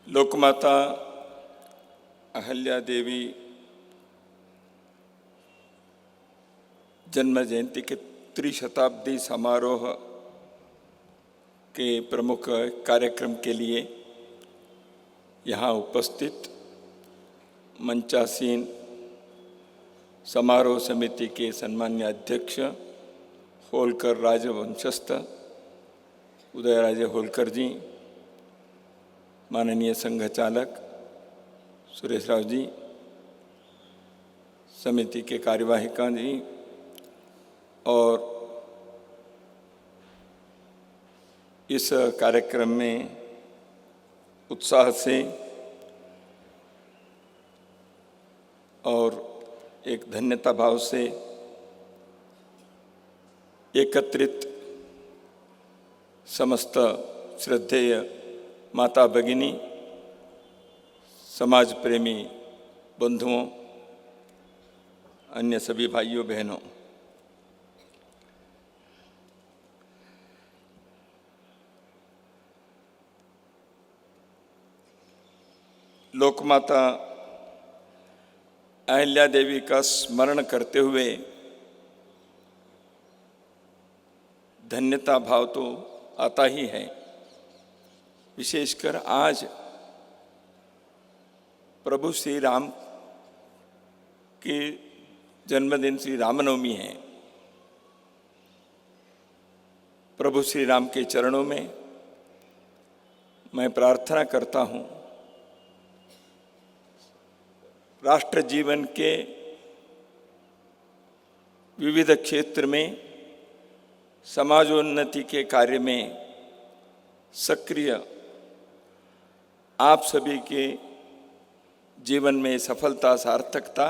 लोकमाता अहल्या देवी जन्म जयंती के त्रिशताब्दी समारोह के प्रमुख कार्यक्रम के लिए यहाँ उपस्थित मंचासीन समारोह समिति के सम्मान्य अध्यक्ष होलकर राजवंशस्थ उदयराजे होलकर जी, माननीय संघ चालक सुरेश राव जी, समिति के कार्यवाहिका जी और इस कार्यक्रम में उत्साह से और एक धन्यता भाव से एकत्रित समस्त श्रद्धेय माता भगिनी, समाज प्रेमी बंधुओं, अन्य सभी भाइयों बहनों, लोकमाता अहिल्या देवी का स्मरण करते हुए धन्यता भाव तो आता ही है। विशेषकर आज प्रभु श्री राम के जन्मदिन श्री रामनवमी है। प्रभु श्री राम के चरणों में मैं प्रार्थना करता हूँ, राष्ट्र जीवन के विविध क्षेत्र में समाजोन्नति के कार्य में सक्रिय आप सभी के जीवन में सफलता सार्थकता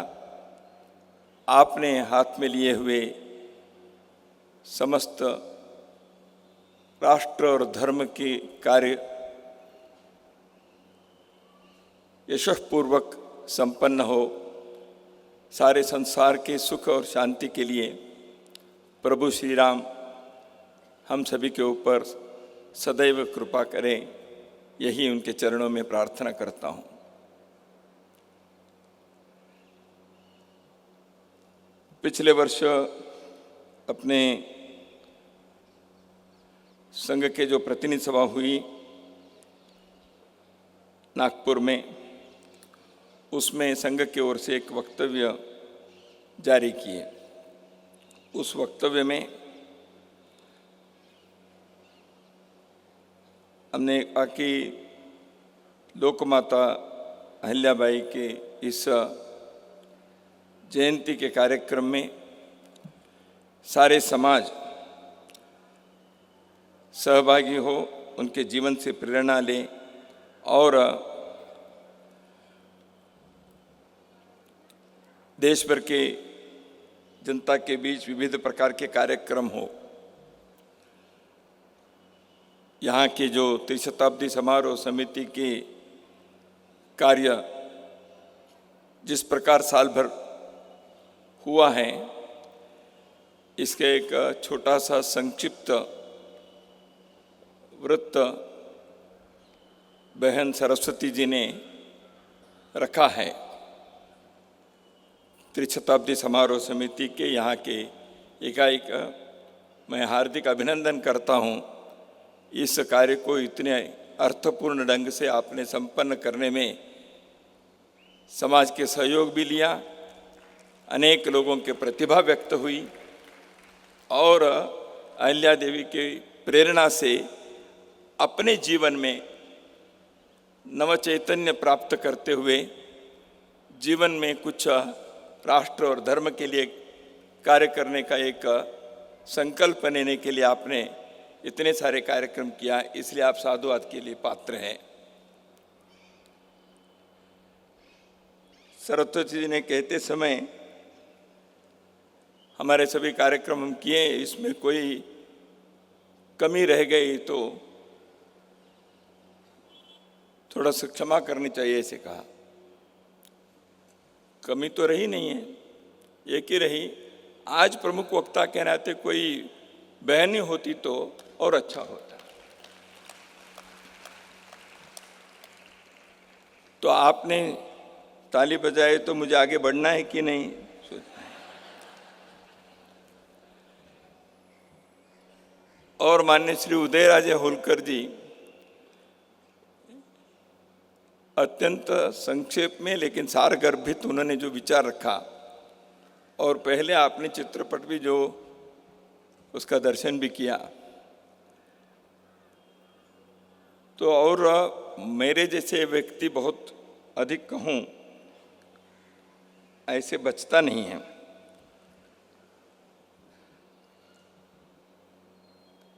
आपने हाथ में लिए हुए समस्त राष्ट्र और धर्म के कार्य यशस्पूर्वक संपन्न हो, सारे संसार के सुख और शांति के लिए प्रभु श्री राम हम सभी के ऊपर सदैव कृपा करें, यही उनके चरणों में प्रार्थना करता हूँ। पिछले वर्ष अपने संघ के जो प्रतिनिधि सभा हुई नागपुर में, उसमें संघ की ओर से एक वक्तव्य जारी किए। उस वक्तव्य में हमने कहा कि लोकमाता अहिल्याबाई के इस जयंती के कार्यक्रम में सारे समाज सहभागी हो, उनके जीवन से प्रेरणा लें और देश भर के जनता के बीच विविध प्रकार के कार्यक्रम हो। यहाँ की जो त्रिशताब्दी समारोह समिति के कार्य जिस प्रकार साल भर हुआ है, इसके एक छोटा सा संक्षिप्त वृत्त बहन सरस्वती जी ने रखा है। त्रिशताब्दी समारोह समिति के यहाँ के इकाई का मैं हार्दिक अभिनंदन करता हूँ। इस कार्य को इतने अर्थपूर्ण ढंग से आपने संपन्न करने में समाज के सहयोग भी लिया, अनेक लोगों की प्रतिभा व्यक्त हुई और अहिल्या देवी के प्रेरणा से अपने जीवन में नव चैतन्य प्राप्त करते हुए जीवन में कुछ राष्ट्र और धर्म के लिए कार्य करने का एक संकल्प लेने के लिए आपने इतने सारे कार्यक्रम किया, इसलिए आप साधुवाद के लिए पात्र हैं। सरस्वती जी ने कहते समय हमारे सभी कार्यक्रम हम किए, इसमें कोई कमी रह गई तो थोड़ा सा क्षमा करनी चाहिए, ऐसे कहा। कमी तो रही नहीं है, एक ही रही। आज प्रमुख वक्ता के नाते कोई बहनी होती तो और अच्छा होता। तो आपने ताली बजाई तो मुझे आगे बढ़ना है कि नहीं? और माननीय श्री उदयराजे होलकर जी अत्यंत संक्षेप में लेकिन सारगर्भित उन्होंने जो विचार रखा, और पहले आपने चित्रपट भी जो उसका दर्शन भी किया, तो और मेरे जैसे व्यक्ति बहुत अधिक कहूँ ऐसे बचता नहीं है।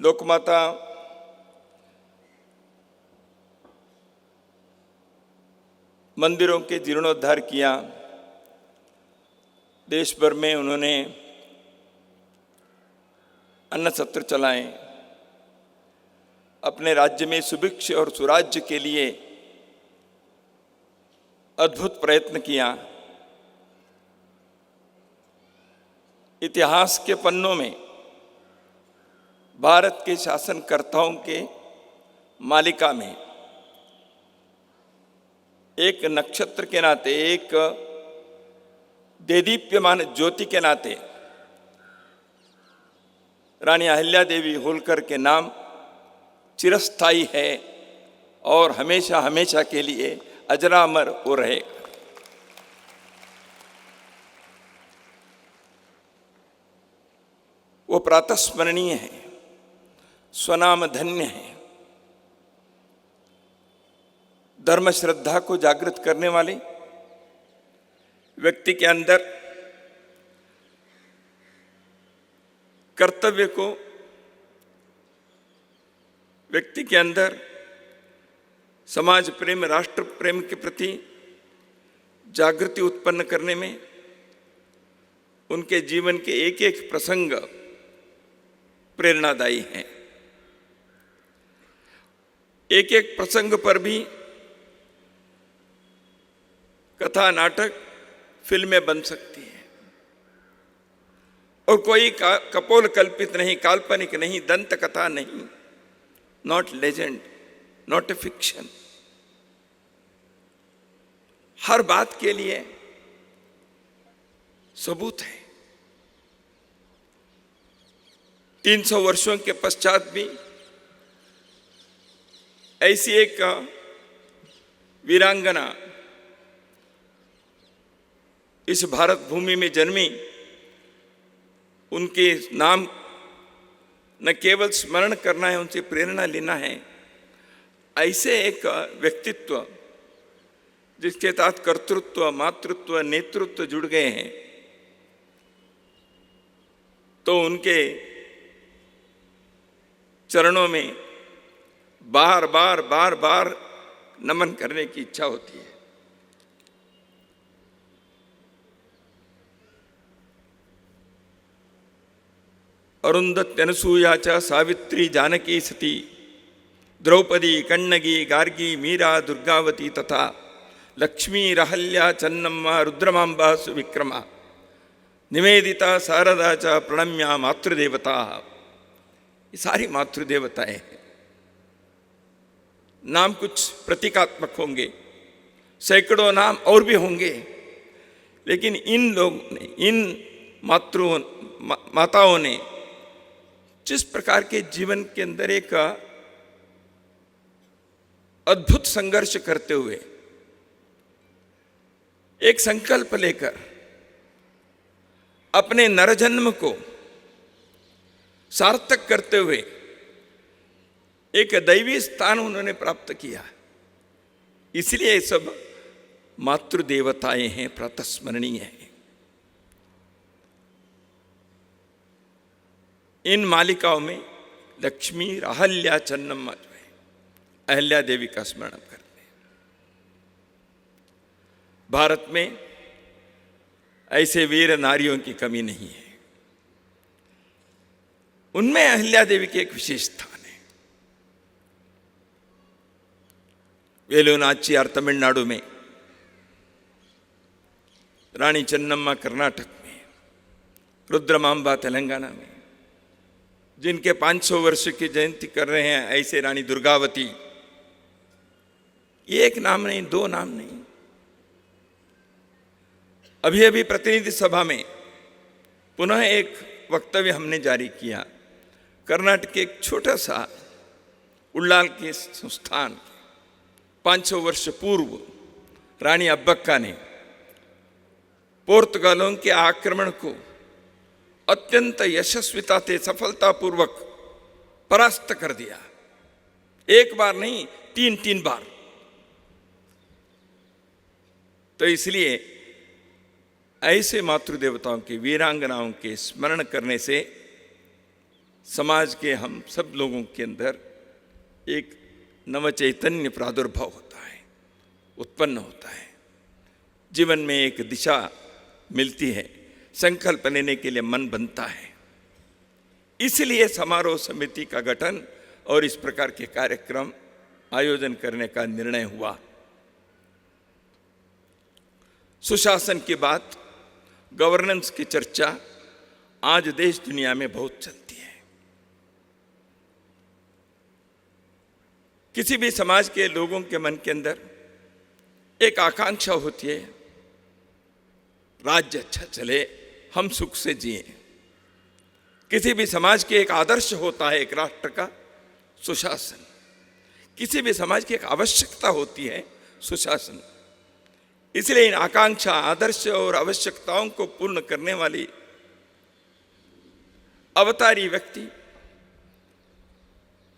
लोकमाता मंदिरों के जीर्णोद्धार किया, देश भर में उन्होंने अन्न सत्र चलाए, अपने राज्य में सुभिक्ष और सुराज्य के लिए अद्भुत प्रयत्न किया। इतिहास के पन्नों में भारत के शासनकर्ताओं के मालिका में एक नक्षत्र के नाते, एक देदीप्यमान ज्योति के नाते रानी अहिल्या देवी होलकर के नाम चिरस्थायी है और हमेशा हमेशा के लिए अजरामर हो रहेगा। वो प्रातस्मरणीय है, स्वनाम धन्य है, धर्म श्रद्धा को जागृत करने वाले, व्यक्ति के अंदर कर्तव्य को, व्यक्ति के अंदर समाज प्रेम, राष्ट्र प्रेम के प्रति जागृति उत्पन्न करने में उनके जीवन के एक एक प्रसंग प्रेरणादायी हैं। एक एक प्रसंग पर भी कथा, नाटक, फिल्में बन सकती हैं और कोई कपोल कल्पित नहीं, काल्पनिक नहीं, दंत कथा नहीं, not legend, not a fiction. हर बात के लिए सबूत है। 300 वर्षों के पश्चात भी ऐसी एक वीरांगना इस भारत भूमि में जन्मी, उनके नाम न केवल स्मरण करना है, उनसे प्रेरणा लेना है। ऐसे एक व्यक्तित्व जिसके साथ कर्तृत्व, मातृत्व, नेतृत्व जुड़ गए हैं, तो उनके चरणों में बार बार बार बार नमन करने की इच्छा होती है। अरुंधत्य, अनसूया च सावित्री, जानकी सती, द्रौपदी, कण्णगी, गार्गी, मीरा, दुर्गावती तथा लक्ष्मी, राहल्या, चन्नम्मा, रुद्रमांबा, सुविक्रमा, निवेदिता, शारदा च प्रणम्या मातृदेवता। ये सारी मातृदेवताएं हैं। नाम कुछ प्रतीकात्मक होंगे, सैकड़ों नाम और भी होंगे, लेकिन इन लोगों ने, इन माताओं ने जिस प्रकार के जीवन के अंदर एक अद्भुत संघर्ष करते हुए, एक संकल्प लेकर अपने नरजन्म को सार्थक करते हुए एक दैवी स्थान उन्होंने प्राप्त किया। इसलिए ये सब मातृदेवताएं हैं, प्रातस्मरणीय हैं। इन मालिकाओं में लक्ष्मी, राहल्या, चन्नम्मा जो है, अहिल्या देवी का स्मरण करते हैं। भारत में ऐसे वीर नारियों की कमी नहीं है। उनमें अहिल्या देवी के एक विशेष स्थान है। वेलुनाचियार तमिलनाडु में, रानी चन्नम्मा कर्नाटक में, रुद्रमांबा तेलंगाना में, जिनके 500 वर्ष की जयंती कर रहे हैं, ऐसे रानी दुर्गावती। ये एक नाम नहीं, दो नाम नहीं, अभी अभी प्रतिनिधि सभा में पुनः एक वक्तव्य हमने जारी किया। कर्नाटक के एक छोटा सा उल्लाल के संस्थान 500 वर्ष पूर्व रानी अब्बक्का ने पोर्तुगालों के आक्रमण को अत्यंत यशस्विता से सफलतापूर्वक परास्त कर दिया। एक बार नहीं, तीन बार। तो इसलिए ऐसे मातृदेवताओं के, वीरांगनाओं के स्मरण करने से समाज के हम सब लोगों के अंदर एक नव चैतन्य प्रादुर्भाव होता है, उत्पन्न होता है। जीवन में एक दिशा मिलती है, संकल्प लेने के लिए मन बनता है। इसलिए समारोह समिति का गठन और इस प्रकार के कार्यक्रम आयोजन करने का निर्णय हुआ। सुशासन की बात, गवर्नेंस की चर्चा आज देश दुनिया में बहुत चलती है। किसी भी समाज के लोगों के मन के अंदर एक आकांक्षा होती है, राज्य अच्छा चले, हम सुख से जिए। किसी भी समाज के एक आदर्श होता है, एक राष्ट्र का सुशासन। किसी भी समाज की एक आवश्यकता होती है, सुशासन। इसलिए इन आकांक्षा, आदर्श और आवश्यकताओं को पूर्ण करने वाली अवतारी व्यक्ति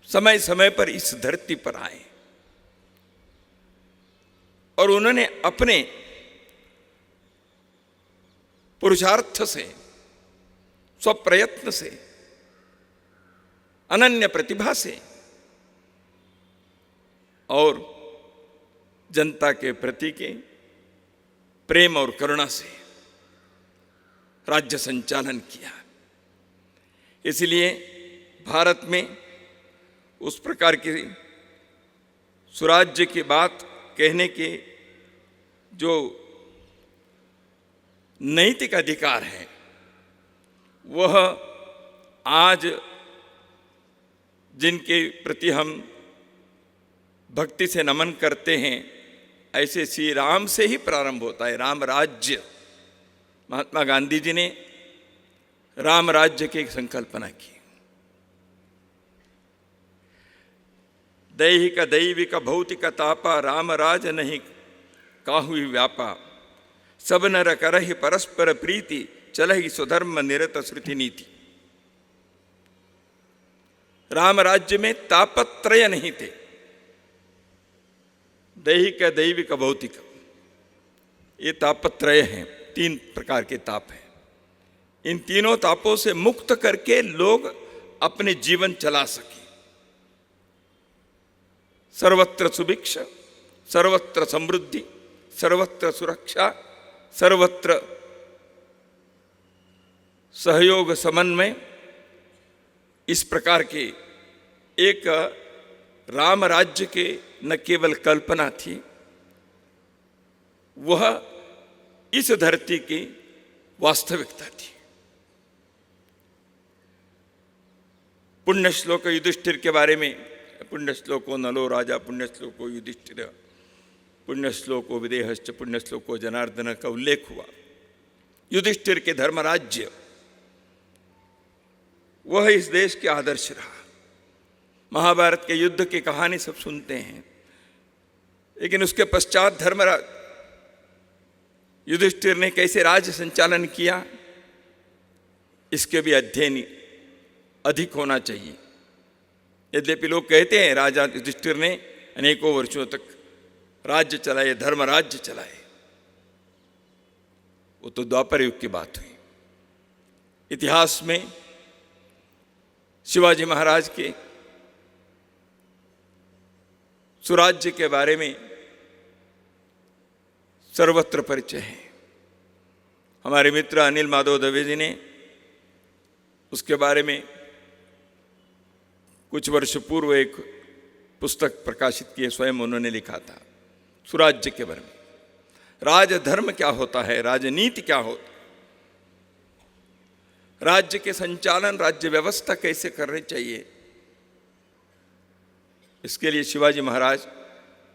समय समय पर इस धरती पर आए और उन्होंने अपने पुरुषार्थ से, स्वप्रयत्न से, अनन्य प्रतिभा से और जनता के प्रति के प्रेम और करुणा से राज्य संचालन किया। इसलिए भारत में उस प्रकार की सुराज्य की बात कहने के जो नैतिक अधिकार है, वह आज जिनके प्रति हम भक्ति से नमन करते हैं, ऐसे श्री राम से ही प्रारंभ होता है। राम राज्य, महात्मा गांधी जी ने राम राज्य की एक संकल्पना की। दैहिक दैविक भौतिक तापा, राम राज नहीं काहु व्यापा, सब नर करहि परस्पर प्रीति, चलहि स्वधर्म निरत श्रुति नीति। राम राज्य में तापत्रय नहीं थे, दैहिक दैविक भौतिक, ये तापत्रय हैं, 3 प्रकार के ताप हैं। इन तीनों तापों से मुक्त करके लोग अपने जीवन चला सके। सर्वत्र सुभिक्ष, सर्वत्र समृद्धि, सर्वत्र सुरक्षा, सर्वत्र सहयोग समन्वय, इस प्रकार के एक राम राज्य के न केवल कल्पना थी, वह इस धरती की वास्तविकता थी। पुण्य श्लोक युधिष्ठिर के बारे में, पुण्य श्लोको नलो राजा, पुण्य श्लोको युधिष्ठिर, पुण्य श्लोको विदेहश्च, पुण्य श्लोको जनार्दन का उल्लेख हुआ। युधिष्ठिर के धर्मराज्य वह इस देश के आदर्श रहा। महाभारत के युद्ध की कहानी सब सुनते हैं, लेकिन उसके पश्चात धर्मराज युधिष्ठिर ने कैसे राज्य संचालन किया, इसके भी अध्ययन अधिक होना चाहिए। यद्यपि लोग कहते हैं राजा युधिष्ठिर ने अनेकों वर्षों तक राज्य चलाए, धर्म राज्य चलाए, वो तो द्वापर युग की बात हुई। इतिहास में शिवाजी महाराज के सुराज्य के बारे में सर्वत्र परिचय है। हमारे मित्र अनिल माधव दवे जी ने उसके बारे में कुछ वर्ष पूर्व एक पुस्तक प्रकाशित की, स्वयं उन्होंने लिखा था सुराज्य के बारे में। राजधर्म क्या होता है, राजनीति क्या होता है, राज्य के संचालन, राज्य व्यवस्था कैसे करनी चाहिए, इसके लिए शिवाजी महाराज,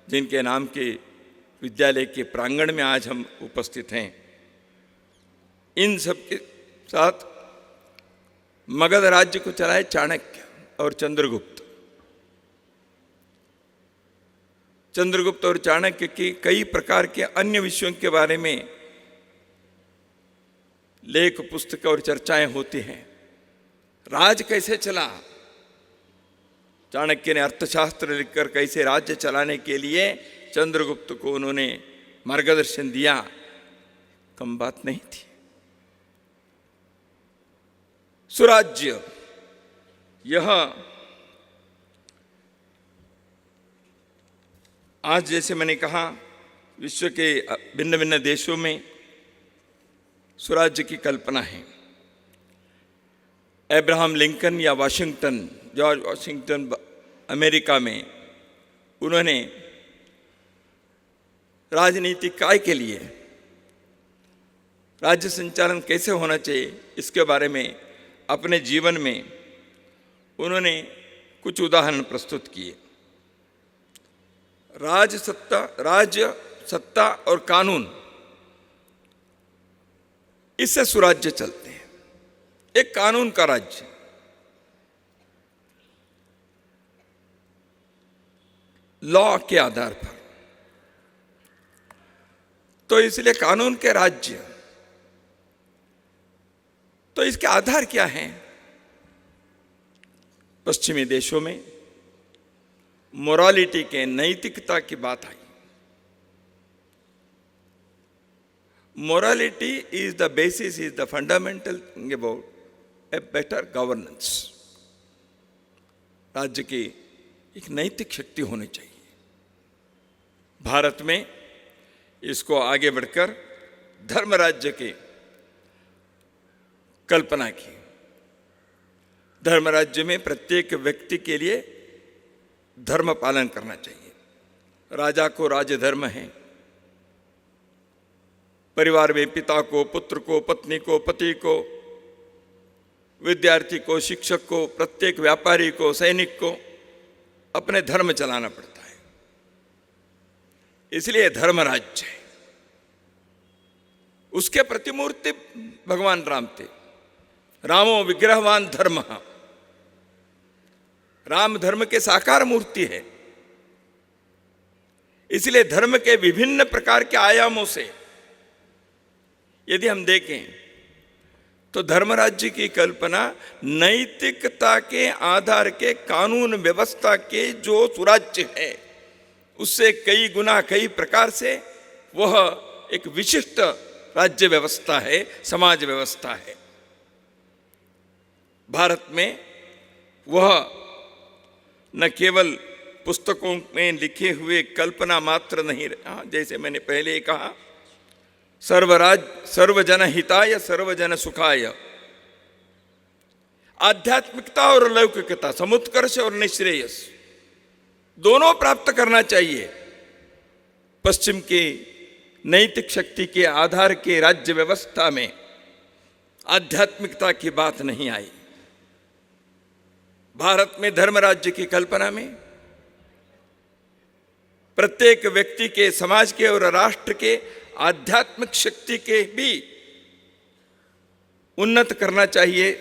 जिनके नाम के विद्यालय के प्रांगण में आज हम उपस्थित हैं, इन सब के साथ मगध राज्य को चलाए चाणक्य और चंद्रगुप्त। चंद्रगुप्त और चाणक्य की कई प्रकार के अन्य विषयों के बारे में लेख, पुस्तक और चर्चाएं होती हैं। राज कैसे चला, चाणक्य ने अर्थशास्त्र लिखकर कैसे राज्य चलाने के लिए चंद्रगुप्त को उन्होंने मार्गदर्शन दिया, कम बात नहीं थी। सुराज्य, यह आज जैसे मैंने कहा विश्व के भिन्न भिन्न देशों में स्वराज्य की कल्पना है। अब्राहम लिंकन या वाशिंगटन, जॉर्ज वाशिंगटन अमेरिका में, उन्होंने राजनीतिक काय के लिए राज्य संचालन कैसे होना चाहिए इसके बारे में अपने जीवन में उन्होंने कुछ उदाहरण प्रस्तुत किए। राज्य सत्ता और कानून, इससे सुराज्य चलते हैं। एक कानून का राज्य, लॉ के आधार पर, तो इसलिए कानून के राज्य, तो इसके आधार क्या हैं? पश्चिमी देशों में मोरालिटी के, नैतिकता की बात आई। Morality is the basis, is the fundamental thing about a better governance. राज्य की एक नैतिक शक्ति होनी चाहिए। भारत में इसको आगे बढ़कर धर्म राज्य की कल्पना की। धर्म राज्य में प्रत्येक व्यक्ति के लिए धर्म पालन करना चाहिए। राजा को राज्य धर्म है, परिवार में पिता को, पुत्र को, पत्नी को, पति को, विद्यार्थी को, शिक्षक को, प्रत्येक व्यापारी को, सैनिक को अपने धर्म चलाना पड़ता है। इसलिए धर्म राज्य है। उसके प्रतिमूर्ति भगवान राम थे। रामो विग्रहवान धर्म, राम धर्म के साकार मूर्ति है। इसलिए धर्म के विभिन्न प्रकार के आयामों से यदि हम देखें तो धर्म राज्य की कल्पना नैतिकता के आधार के कानून व्यवस्था के जो सुराज्य है उससे कई गुना, कई प्रकार से वह एक विशिष्ट राज्य व्यवस्था है, समाज व्यवस्था है। भारत में वह न केवल पुस्तकों में लिखे हुए कल्पना मात्र नहीं रहा, जैसे मैंने पहले कहा, सर्वजन हिताय सर्वजन सुखाय, आध्यात्मिकता और लौकिकता, समुत्कर्ष और निश्रेयस दोनों प्राप्त करना चाहिए। पश्चिम की नैतिक शक्ति के आधार के राज्य व्यवस्था में आध्यात्मिकता की बात नहीं आई। भारत में धर्म राज्य की कल्पना में प्रत्येक व्यक्ति के, समाज के और राष्ट्र के आध्यात्मिक शक्ति के भी उन्नत करना चाहिए,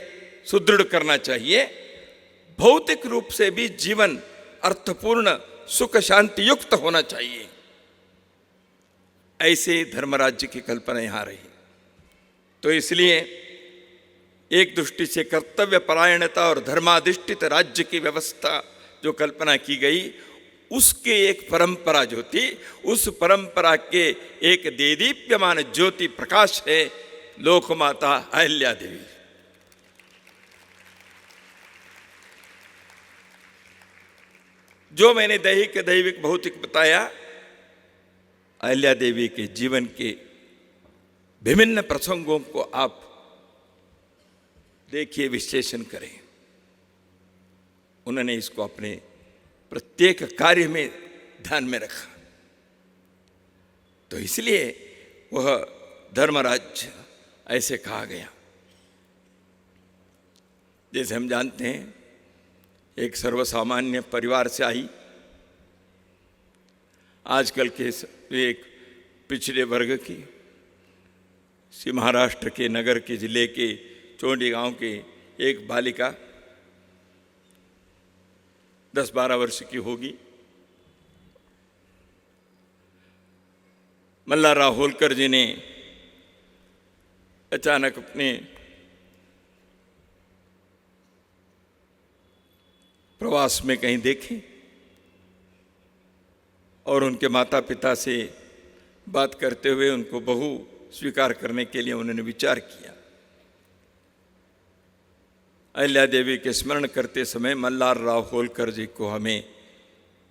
सुदृढ़ करना चाहिए। भौतिक रूप से भी जीवन अर्थपूर्ण, सुख शांति युक्त होना चाहिए। ऐसे धर्म राज्य की कल्पना यहां रही। तो इसलिए एक दृष्टि से कर्तव्य परायणता और धर्माधिष्ठित राज्य की व्यवस्था जो कल्पना की गई, उसके एक परंपरा जो थी, उस परंपरा के एक देदीप्यमान ज्योति प्रकाश है लोकमाता अहिल्या देवी। जो मैंने दैहिक दैविक भौतिक बताया, अहिल्या देवी के जीवन के विभिन्न प्रसंगों को आप देखिए, विश्लेषण करें। उन्होंने इसको अपने प्रत्येक कार्य में ध्यान में रखा। तो इसलिए वह धर्मराज्य ऐसे कहा गया। जैसे हम जानते हैं, एक सर्वसामान्य परिवार से आई, आजकल के एक पिछड़े वर्ग की, श्री महाराष्ट्र के नगर के जिले के चोंडी गांव के एक बालिका 10-12 वर्ष की होगी, मल्हारराव होलकर जी ने अचानक अपने प्रवास में कहीं देखे और उनके माता पिता से बात करते हुए उनको बहू स्वीकार करने के लिए उन्होंने विचार किया। अहिल्या देवी के स्मरण करते समय मल्हारराव होलकर जी को हमें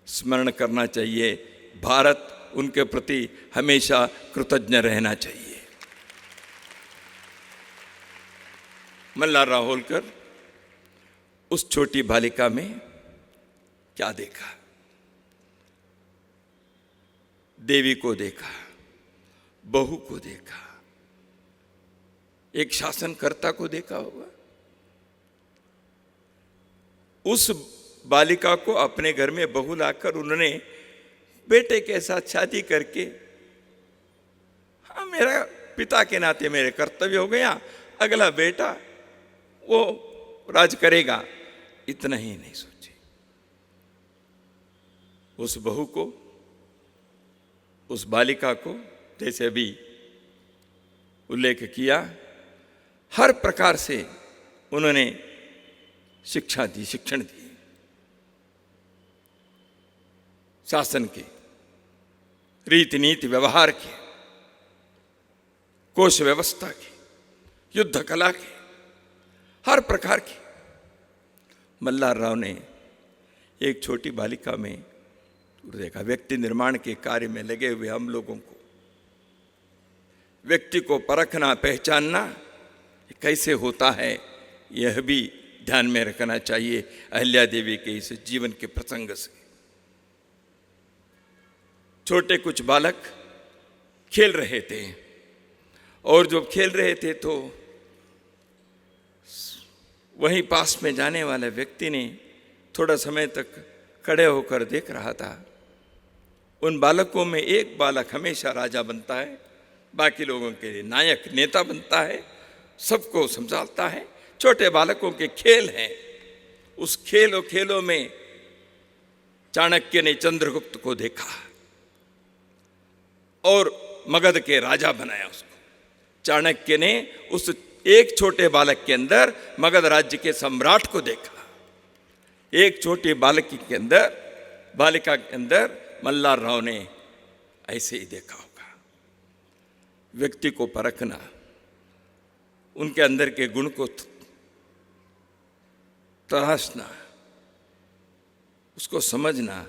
स्मरण करना चाहिए। भारत उनके प्रति हमेशा कृतज्ञ रहना चाहिए। मल्हारराव होलकर उस छोटी बालिका में क्या देखा? देवी को देखा, बहू को देखा, एक शासनकर्ता को देखा होगा। उस बालिका को अपने घर में बहू लाकर उन्होंने बेटे के साथ शादी करके, हाँ मेरा पिता के नाते मेरे कर्तव्य हो गया, अगला बेटा वो राज करेगा, इतना ही नहीं सोचे। उस बहू को, उस बालिका को, जैसे अभी उल्लेख किया, हर प्रकार से उन्होंने शिक्षा दी, शिक्षण दी। शासन के, रीति नीति व्यवहार के, कोश व्यवस्था के, युद्ध कला के, हर प्रकार की मल्हारराव ने एक छोटी बालिका में देखा। व्यक्ति निर्माण के कार्य में लगे हुए हम लोगों को व्यक्ति को परखना, पहचानना कैसे होता है, यह भी ध्यान में रखना चाहिए। अहिल्या देवी के इस जीवन के प्रसंग से छोटे कुछ बालक खेल रहे थे और जब खेल रहे थे तो वहीं पास में जाने वाले व्यक्ति ने थोड़ा समय तक खड़े होकर देख रहा था। उन बालकों में एक बालक हमेशा राजा बनता है, बाकी लोगों के लिए नायक नेता बनता है, सबको समझाता है। छोटे बालकों के खेल हैं। उस खेलों में चाणक्य ने चंद्रगुप्त को देखा और मगध के राजा बनाया उसको। चाणक्य ने उस एक छोटे बालक के अंदर मगध राज्य के सम्राट को देखा। एक छोटे बालिका के अंदर मल्हारराव ने ऐसे ही देखा होगा। व्यक्ति को परखना, उनके अंदर के गुण को तराशना, उसको समझना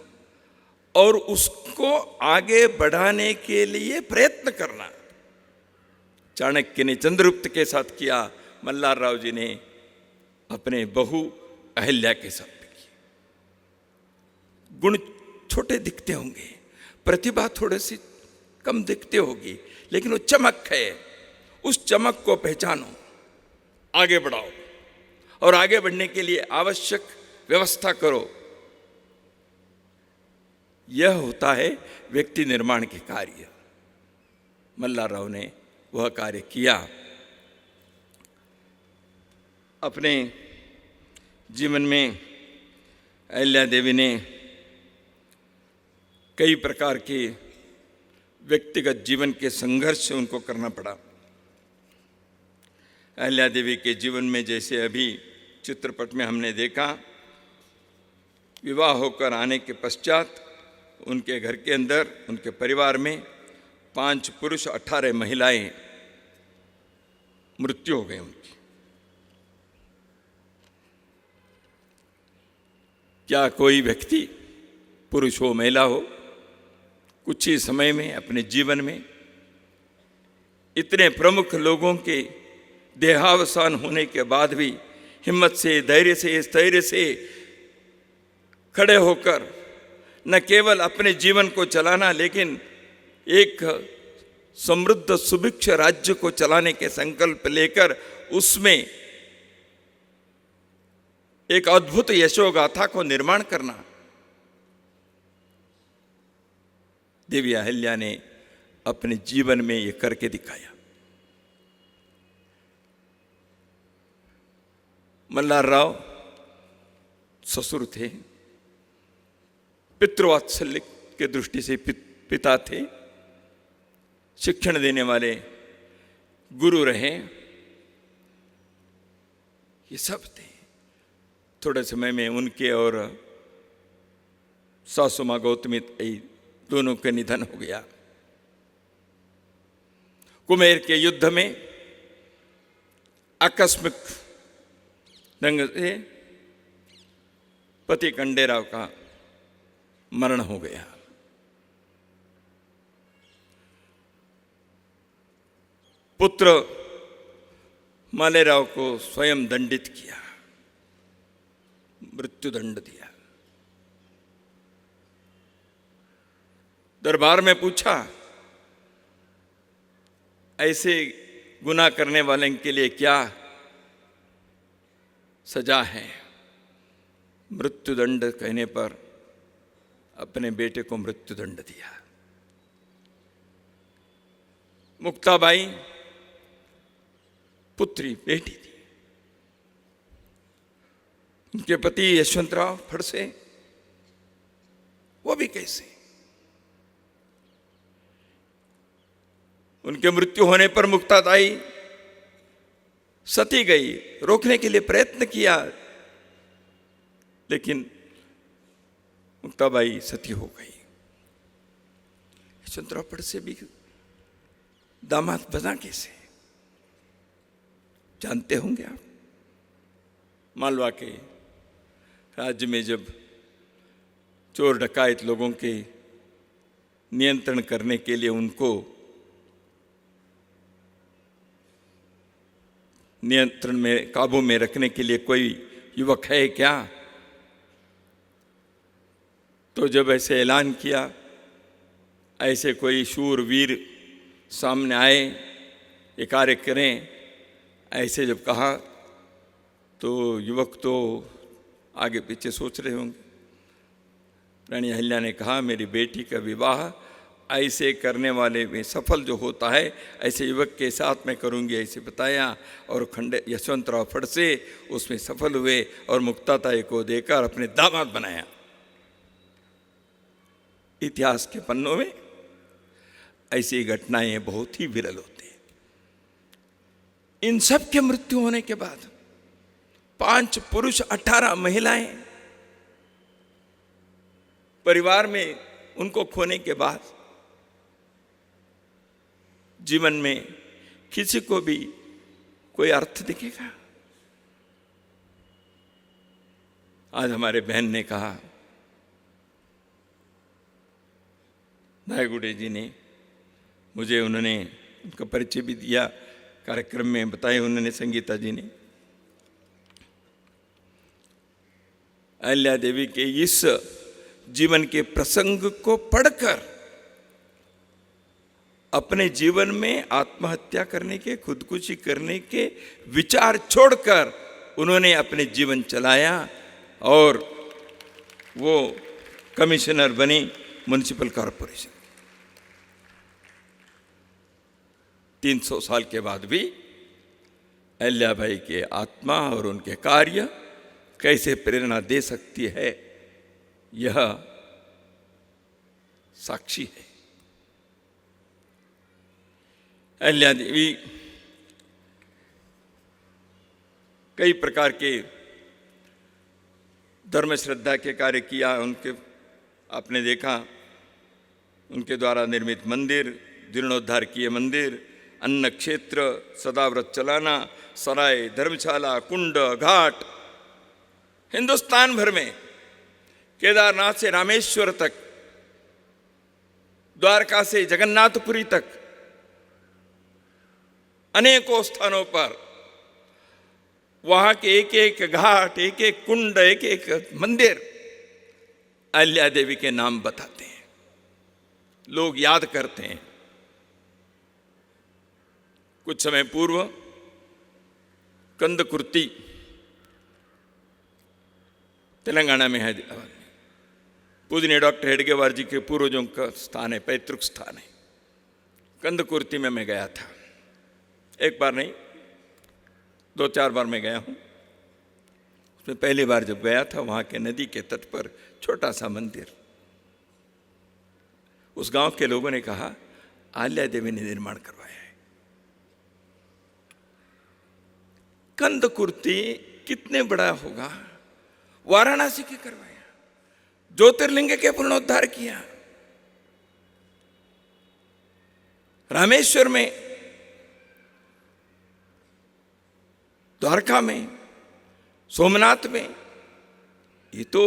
और उसको आगे बढ़ाने के लिए प्रयत्न करना। चाणक्य ने चंद्रगुप्त के साथ किया, मल्हारराव जी ने अपने बहू अहिल्या के साथ भी किया। गुण छोटे दिखते होंगे, प्रतिभा थोड़ी सी कम दिखती होगी, लेकिन वो चमक है। उस चमक को पहचानो, आगे बढ़ाओ और आगे बढ़ने के लिए आवश्यक व्यवस्था करो। यह होता है व्यक्ति निर्माण के कार्य। मल्हारराव ने वह कार्य किया। अपने जीवन में अहिल्या देवी ने कई प्रकार के व्यक्तिगत जीवन के संघर्ष से उनको करना पड़ा। अहिल्या देवी के जीवन में जैसे अभी चित्रपट में हमने देखा, विवाह होकर आने के पश्चात उनके घर के अंदर, उनके परिवार में 5 पुरुष 18 महिलाएं मृत्यु हो गई उनकी। क्या कोई व्यक्ति, पुरुष हो महिला हो, कुछ ही समय में अपने जीवन में इतने प्रमुख लोगों के देहावसान होने के बाद भी हिम्मत से, धैर्य से, स्थैर्य से खड़े होकर न केवल अपने जीवन को चलाना, लेकिन एक समृद्ध सुभिक्ष राज्य को चलाने के संकल्प लेकर उसमें एक अद्भुत यशोगाथा को निर्माण करना, देवी अहिल्या ने अपने जीवन में ये करके दिखाया। मल्हार राव ससुर थे, पितृवात्सल्य के दृष्टि से पिता थे, शिक्षण देने वाले गुरु रहे, ये सब थे। थोड़े समय में उनके और सासू माँ गौतमी दोनों का निधन हो गया। कुमेर के युद्ध में आकस्मिक ढंग से पति खंडेराव का मरण हो गया। पुत्र मालेराव को स्वयं दंडित किया, मृत्यु दंड दिया। दरबार में पूछा, ऐसे गुनाह करने वाले के लिए क्या सजा है? मृत्यु दंड कहने पर अपने बेटे को मृत्यु दंड दिया। मुक्ताबाई पुत्री बेटी थी। उनके पति यशवंतराव फड़से, वो भी कैसे? उनके मृत्यु होने पर मुक्ताबाई सती गई, रोकने के लिए प्रयत्न किया, लेकिन मुक्ताबाई सती हो गई। यशवंतराव फड़से भी दामाद बना कैसे? जानते होंगे आप, मालवा के राज्य में जब चोर डकायत लोगों के नियंत्रण करने के लिए उनको नियंत्रण में काबू में रखने के लिए कोई युवक है क्या? तो जब ऐसे ऐलान किया, ऐसे कोई शूरवीर सामने आए, ये कार्य करें, ऐसे जब कहा तो युवक तो आगे पीछे सोच रहे होंगे। रानी अहिल्या ने कहा, मेरी बेटी का विवाह ऐसे करने वाले में सफल जो होता है, ऐसे युवक के साथ मैं करूंगी, ऐसे बताया। और यशवंतराव फड़से उसमें सफल हुए और मुक्ताताई को देकर अपने दामाद बनाया। इतिहास के पन्नों में ऐसी घटनाएं बहुत ही विरल होती हैं। इन सब के मृत्यु होने के बाद 5 पुरुष 18 महिलाएं, परिवार में उनको खोने के बाद जीवन में किसी को भी कोई अर्थ दिखेगा? आज हमारे बहन ने कहा, दायगुड़े जी ने मुझे, उन्होंने उनका परिचय भी दिया, कार्यक्रम में बताए उन्होंने, संगीता जी ने। अहिल्या देवी के इस जीवन के प्रसंग को पढ़कर अपने जीवन में आत्महत्या करने के, खुदकुशी करने के विचार छोड़कर उन्होंने अपने जीवन चलाया और वो कमिश्नर बनी म्युनिसिपल कॉरपोरेशन। 300 साल के बाद भी अहिल्याबाई के आत्मा और उनके कार्य कैसे प्रेरणा दे सकती है, यह साक्षी है। अहिल्या देवी कई प्रकार के धर्म श्रद्धा के कार्य किया। उनके आपने देखा, उनके द्वारा निर्मित मंदिर, जीर्णोद्धार किए मंदिर, अन्न क्षेत्र, सदाव्रत चलाना, सराय, धर्मशाला, कुंड, घाट, हिंदुस्तान भर में केदारनाथ से रामेश्वर तक, द्वारका से जगन्नाथपुरी तक अनेकों स्थानों पर वहां के एक एक घाट, एक एक कुंड, एक एक मंदिर अहिल्या देवी के नाम बताते हैं, लोग याद करते हैं। कुछ समय पूर्व कंदकुर्ती तेलंगाना में, हैदराबाद में, पूजनीय डॉक्टर हेडगेवार जी के पूर्वजों का स्थान है, पैतृक स्थान है। कंदकुर्ती में मैं गया था, एक बार नहीं 2-4 बार मैं गया हूँ। मैं पहली बार जब गया था वहां के नदी के तट पर छोटा सा मंदिर, उस गांव के लोगों ने कहा अहिल्या देवी ने निर्माण करवाया है। कंदकुर्ती कितने बड़ा होगा, वाराणसी के करवाया, ज्योतिर्लिंग के पुनरुद्धार किया, रामेश्वर में, द्वारका में, सोमनाथ में, ये तो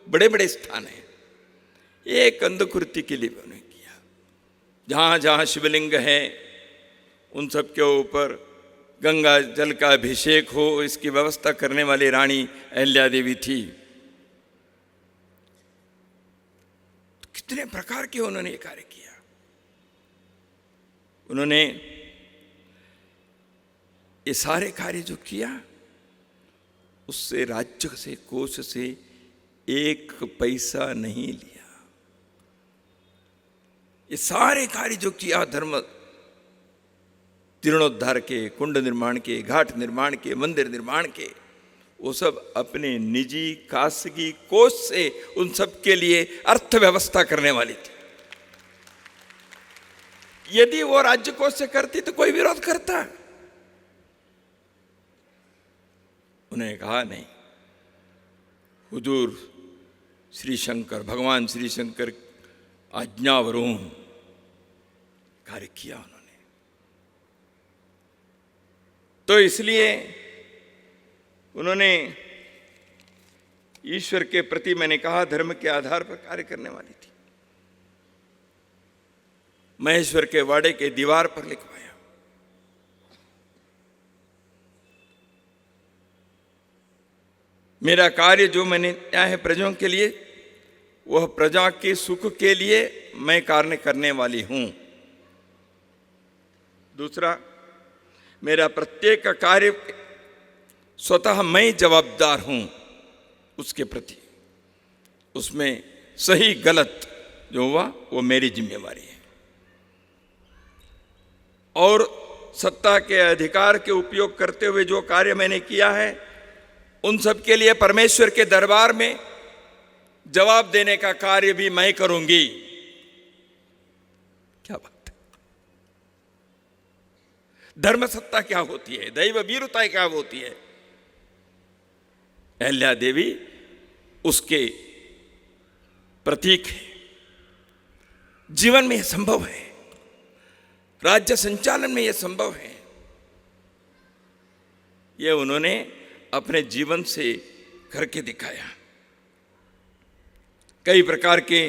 बड़े बड़े स्थान हैं। ये कंदकुर्ती के लिए उन्होंने किया। जहां जहां शिवलिंग है उन सब के ऊपर गंगा जल का अभिषेक हो, इसकी व्यवस्था करने वाली रानी अहिल्या देवी थी। तो कितने प्रकार के उन्होंने ये कार्य किया। उन्होंने ये सारे कार्य जो किया, उससे राज्य से, कोष से एक पैसा नहीं लिया। ये सारे कार्य जो किया, धर्म जीर्णोद्धार के, कुंड निर्माण के, घाट निर्माण के, मंदिर निर्माण के, वो सब अपने निजी खासगी कोष से उन सब के लिए अर्थव्यवस्था करने वाली थी। यदि वो राज्य कोष से करती तो कोई विरोध करता। उन्होंने कहा नहीं, हुजूर श्री शंकर, भगवान श्री शंकर आज्ञावरों कार्य किया उन्होंने। तो इसलिए उन्होंने ईश्वर के प्रति, मैंने कहा, धर्म के आधार पर कार्य करने वाली थी। महेश्वर के वाड़े के दीवार पर लिखवाया, मेरा कार्य जो मैंने किया है प्रजाओं के लिए, वह प्रजा के सुख के लिए मैं कार्य करने वाली हूं। दूसरा, मेरा प्रत्येक कार्य स्वतः मैं जवाबदार हूं उसके प्रति, उसमें सही गलत जो हुआ वो मेरी जिम्मेवारी है। और सत्ता के अधिकार के उपयोग करते हुए जो कार्य मैंने किया है, उन सब के लिए परमेश्वर के दरबार में जवाब देने का कार्य भी मैं करूंगी। क्या बात है। धर्म सत्ता क्या होती है, दैव वीरता क्या होती है, अहिल्या देवी उसके प्रतीक है। जीवन में यह संभव है, राज्य संचालन में यह संभव है। यह उन्होंने अपने जीवन से करके दिखाया। कई प्रकार के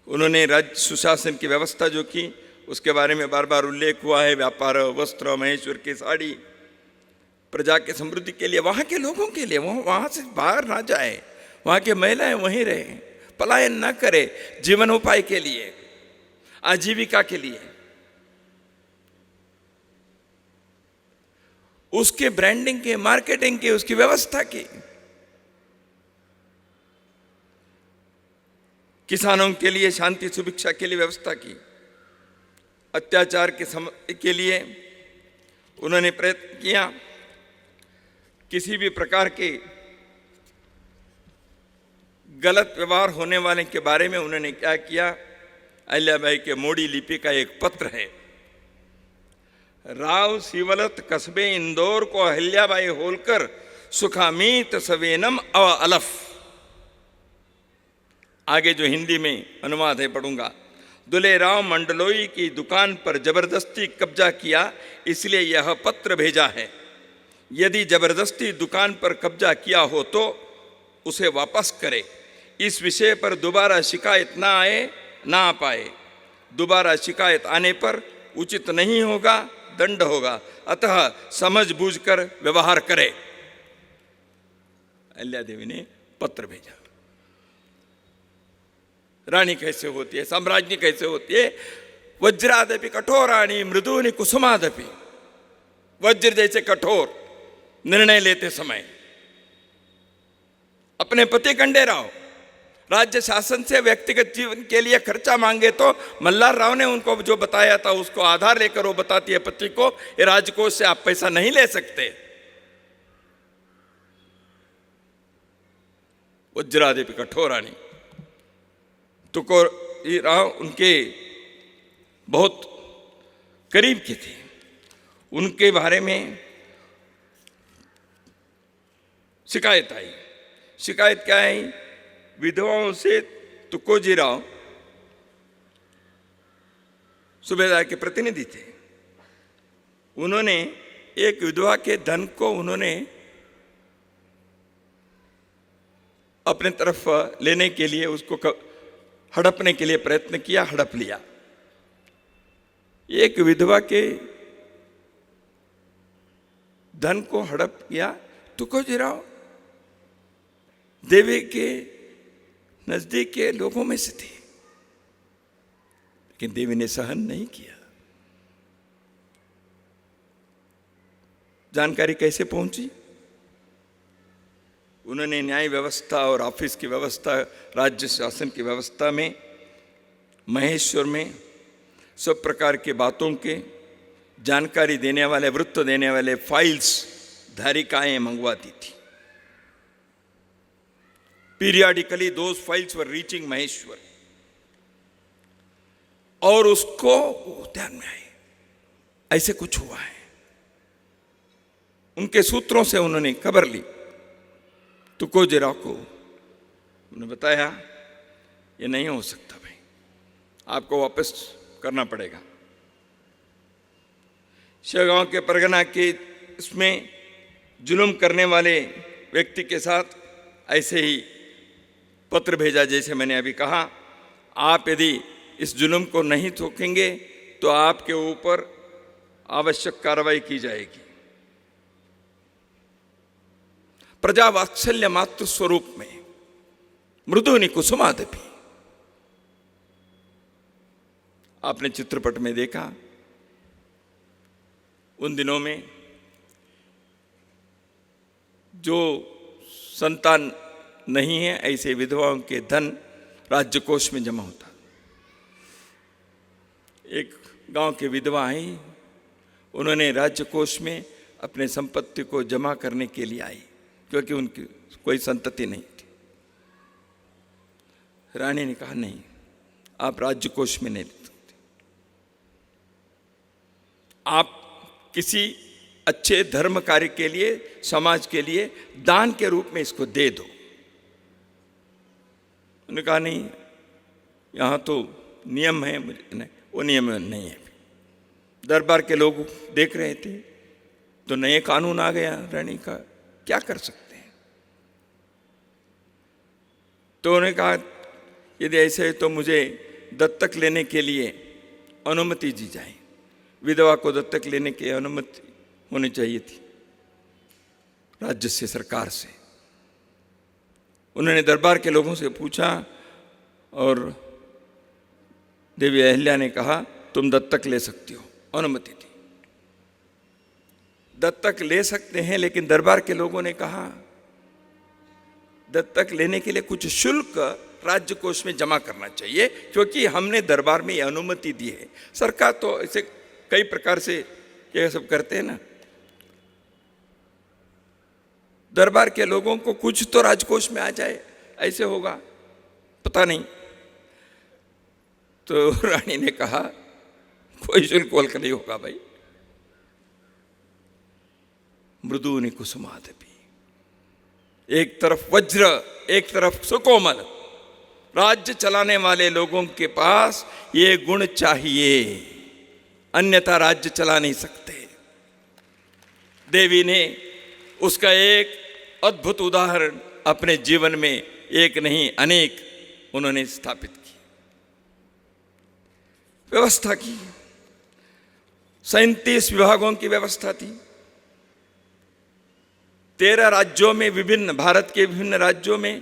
उन्होंने राज्य सुशासन की व्यवस्था जो की, उसके बारे में बार बार उल्लेख हुआ है। व्यापार, वस्त्र, महेश्वर की साड़ी, प्रजा के समृद्धि के लिए, वहां के लोगों के लिए, वहां से बाहर ना जाए, वहां के महिलाएं वहीं रहे, पलायन न करे, जीवनोपाय के लिए, आजीविका के लिए। उसके ब्रांडिंग के, मार्केटिंग के, उसकी व्यवस्था की। किसानों के लिए शांति सुभिक्षा के लिए व्यवस्था की। अत्याचार के लिए उन्होंने प्रयत्न किया। किसी भी प्रकार के गलत व्यवहार होने वाले के बारे में उन्होंने क्या किया, अहिल्याबाई के मोड़ी लिपि का एक पत्र है। राव सिवलत कस्बे इंदौर को अहिल्याबाई होलकर सुखामीत सवेनम अव अलफ। आगे जो हिंदी में अनुवाद है पढ़ूंगा। दुले राव मंडलोई की दुकान पर जबरदस्ती कब्जा किया, इसलिए यह पत्र भेजा है। यदि जबरदस्ती दुकान पर कब्जा किया हो तो उसे वापस करे। इस विषय पर दोबारा शिकायत ना आ पाए। दोबारा शिकायत आने पर उचित नहीं होगा, दंड होगा, अतः समझ बूझकर व्यवहार करे। अहिल्या देवी ने पत्र भेजा। रानी कैसे होती है, साम्राज्ञी कैसे होती है? वज्रादपि कठोराणी मृदूनि कुसुमादपि। वज्र जैसे कठोर निर्णय लेते समय। अपने पति कंडे राव राज्य शासन से व्यक्तिगत जीवन के लिए खर्चा मांगे तो मल्हार राव ने उनको जो बताया था उसको आधार लेकर वो बताती है पति को, ये राजकोष से आप पैसा नहीं ले सकते। वज्रादेवी कठोराणी। तुकोजीराव उनके बहुत करीब के थे। उनके बारे में शिकायत आई। शिकायत क्या आई? विधवाओं से तुकोजीराव सूबेदार के प्रतिनिधि थे। उन्होंने एक विधवा के धन को उन्होंने अपने तरफ लेने के लिए, उसको हड़पने के लिए प्रयत्न किया, हड़प लिया। एक विधवा के धन को हड़प किया। तुकोजीराव देवी के नजदीक के लोगों में से थे, लेकिन देवी ने सहन नहीं किया। जानकारी कैसे पहुंची? उन्होंने न्याय व्यवस्था और ऑफिस की व्यवस्था, राज्य शासन की व्यवस्था में, महेश्वर में सब प्रकार के बातों के जानकारी देने वाले, वृत्त देने वाले फाइल्स, धारिकाएं मंगवाती थी। Periodically those files were reaching Maheshwar, और उसको ध्यान में आए ऐसे कुछ हुआ है। उनके सूत्रों से उन्होंने खबर ली। तुकोजीराव को उन्होंने बताया, ये नहीं हो सकता भाई, आपको वापस करना पड़ेगा। शेगांव के परगना के इसमें जुल्म करने वाले व्यक्ति के साथ ऐसे ही पत्र भेजा, जैसे मैंने अभी कहा। आप यदि इस जुल्म को नहीं रोकेंगे तो आपके ऊपर आवश्यक कार्रवाई की जाएगी। प्रजा वात्सल्य मातृ स्वरूप में मृदुनि कुसुमादपि, आपने चित्रपट में देखा। उन दिनों में जो संतान नहीं है, ऐसे विधवाओं के धन राज्य कोष में जमा होता। एक गांव के विधवा आई, उन्होंने राज्य कोष में अपने संपत्ति को जमा करने के लिए आई, क्योंकि उनकी कोई संतति नहीं थी। रानी ने कहा, नहीं, आप राज्य कोष में नहीं ले सकते, आप किसी अच्छे धर्म कार्य के लिए, समाज के लिए दान के रूप में इसको दे दो। उन्होंने कहा, नहीं, यहाँ तो नियम है, मुझे नहीं, वो नियम नहीं है। दरबार के लोग देख रहे थे तो नए कानून आ गया रानी का, क्या कर सकते हैं। तो उन्होंने कहा, यदि ऐसे है तो मुझे दत्तक लेने के लिए अनुमति दी जाए। विधवा को दत्तक लेने की अनुमति होनी चाहिए थी राज्य से, सरकार से। उन्होंने दरबार के लोगों से पूछा और देवी अहिल्या ने कहा, तुम दत्तक ले सकती हो, अनुमति दी। दत्तक ले सकते हैं, लेकिन दरबार के लोगों ने कहा, दत्तक लेने के लिए कुछ शुल्क राज्य कोष में जमा करना चाहिए, क्योंकि हमने दरबार में ये अनुमति दी है। सरकार तो ऐसे कई प्रकार से ये सब करते हैं ना। दरबार के लोगों को कुछ तो राजकोष में आ जाए, ऐसे होगा, पता नहीं। तो रानी ने कहा, कोई शुल्क वल्क नहीं होगा भाई। मृदुनि कुसुमादपि, एक तरफ वज्र, एक तरफ सुकोमल। राज्य चलाने वाले लोगों के पास ये गुण चाहिए, अन्यथा राज्य चला नहीं सकते। देवी ने उसका एक अद्भुत उदाहरण अपने जीवन में, एक नहीं अनेक, उन्होंने स्थापित की, व्यवस्था की। 37 विभागों की व्यवस्था थी। 13 राज्यों में, विभिन्न भारत के विभिन्न राज्यों में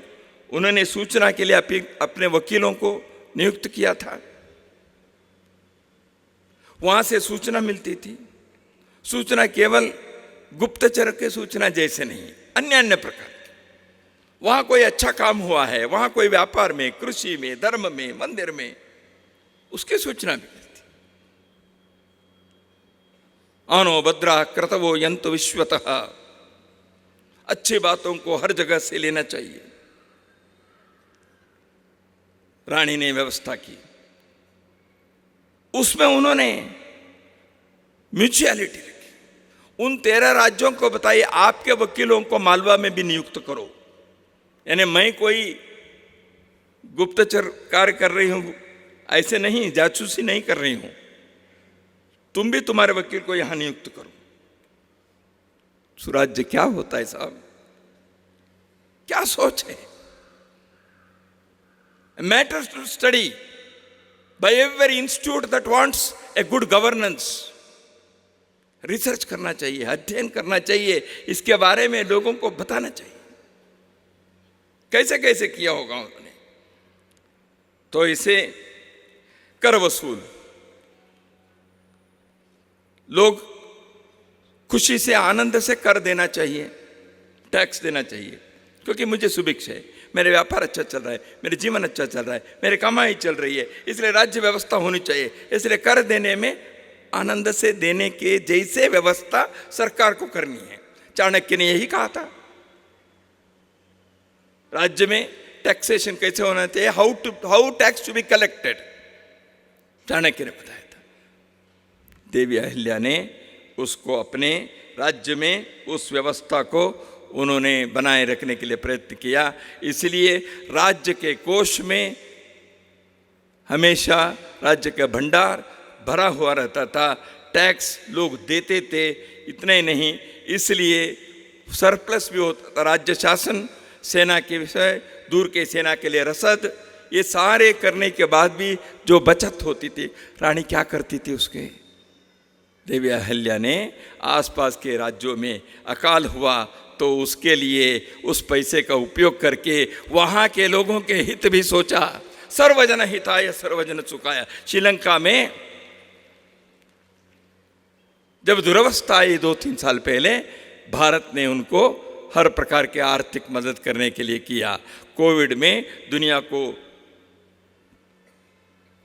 उन्होंने सूचना के लिए अपने वकीलों को नियुक्त किया था। वहां से सूचना मिलती थी। सूचना केवल गुप्तचर के सूचना जैसे नहीं, अन्य अन्य प्रकार की। वहां कोई अच्छा काम हुआ है, वहां कोई व्यापार में, कृषि में, धर्म में, मंदिर में, उसकी सूचना भी मिलती। आनो भद्रा क्रतवो यंतु विश्वतः, अच्छी बातों को हर जगह से लेना चाहिए। रानी ने व्यवस्था की, उसमें उन्होंने म्यूचुअलिटी रखी। उन 13 राज्यों को बताइए आपके वकीलों को मालवा में भी नियुक्त करो, यानी मैं कोई गुप्तचर कार्य कर रही हूं ऐसे नहीं, जासूसी नहीं कर रही हूं, तुम भी तुम्हारे वकील को यहां नियुक्त करो। सुराज्य क्या होता है साहब, क्या सोच है। Matter to study by every institute that wants a good governance. रिसर्च करना चाहिए, अध्ययन करना चाहिए, इसके बारे में लोगों को बताना चाहिए कैसे कैसे किया होगा उन्होंने। तो इसे कर वसूल लोग खुशी से आनंद से कर देना चाहिए, टैक्स देना चाहिए, क्योंकि मुझे सुभिक्ष है, मेरे व्यापार अच्छा चल रहा है, मेरे जीवन अच्छा चल रहा है, मेरी कमाई चल रही है, इसलिए राज्य व्यवस्था होनी चाहिए। इसलिए कर देने में आनंद से देने के जैसे व्यवस्था सरकार को करनी है। चाणक्य ने यही कहा था, राज्य में टैक्सेशन कैसे होना चाहिए, how tax to be collected, Chanakya ने बताया था। देवी अहिल्या ने उसको अपने राज्य में उस व्यवस्था को उन्होंने बनाए रखने के लिए प्रयत्न किया। इसलिए राज्य के कोष में हमेशा राज्य का भंडार भरा हुआ रहता था, टैक्स लोग देते थे। इतना ही नहीं, इसलिए सरप्लस भी होता था। राज्य शासन, सेना के विषय, दूर के सेना के लिए रसद, ये सारे करने के बाद भी जो बचत होती थी, रानी क्या करती थी उसके, देवी अहिल्या ने आसपास के राज्यों में अकाल हुआ तो उसके लिए उस पैसे का उपयोग करके वहाँ के लोगों के हित भी सोचा। सर्वजन हिताय सर्वजन सुखाय। श्रीलंका में जब दुरवस्था आई 2-3 साल पहले, भारत ने उनको हर प्रकार के आर्थिक मदद करने के लिए किया। कोविड में दुनिया को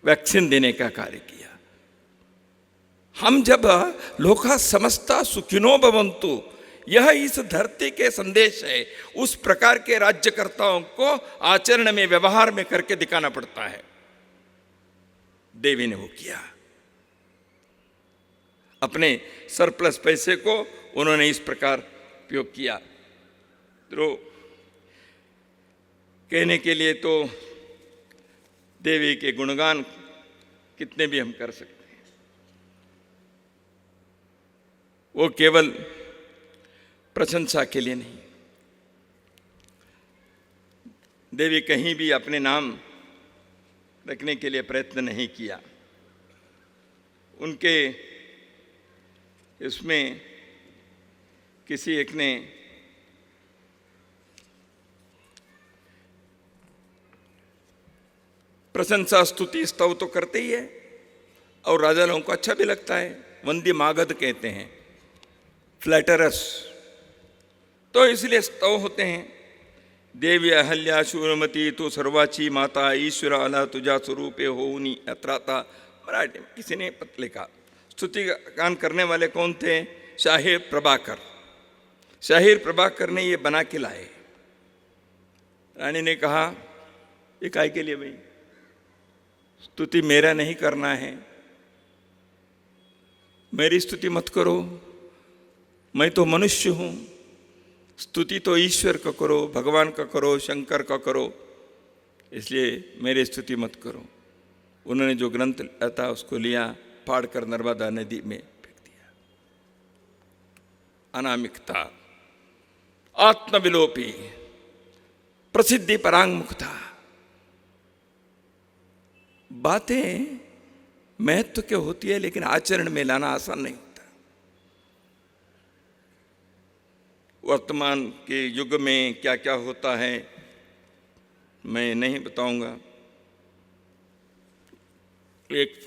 वैक्सीन देने का कार्य किया। हम जब लोका समस्ता सुखिनो भवन्तु, यह इस धरती के संदेश है, उस प्रकार के राज्यकर्ताओं को आचरण में, व्यवहार में करके दिखाना पड़ता है। देवी ने वो किया। अपने सरप्लस पैसे को उन्होंने इस प्रकार उपयोग किया। तो कहने के लिए तो देवी के गुणगान कितने भी हम कर सकते हैं। वो केवल प्रशंसा के लिए नहीं, देवी कहीं भी अपने नाम रखने के लिए प्रयत्न नहीं किया। उनके इसमें किसी एक ने प्रशंसा, स्तुति, स्तव तो करते ही है, और राजा लोगों को अच्छा भी लगता है। वंदी मागध कहते हैं, फ्लैटरस, तो इसलिए स्तव होते हैं। देवी अहल्या शूरमती तो सर्वाची माता, ईश्वर आला तुझा स्वरूपे होनी अत्राता। मराठी में किसी ने पत्र लिखा। स्तुति गान करने वाले कौन थे? शाहिर प्रभाकर। शाहिर प्रभाकर ने ये बना के लाए। रानी ने कहा, ये काय के लिए भाई, स्तुति मेरा नहीं करना है, मेरी स्तुति मत करो, मैं तो मनुष्य हूं, स्तुति तो ईश्वर का करो, भगवान का करो, शंकर का करो, इसलिए मेरी स्तुति मत करो। उन्होंने जो ग्रंथ लिया था उसको लिया, फाड़ कर नर्मदा नदी में फेंक दिया। अनामिकता, आत्मविलोपी, प्रसिद्धि परांगमुखता। बातें महत्व के होती है, लेकिन आचरण में लाना आसान नहीं होता। वर्तमान के युग में क्या क्या होता है मैं नहीं बताऊंगा। एक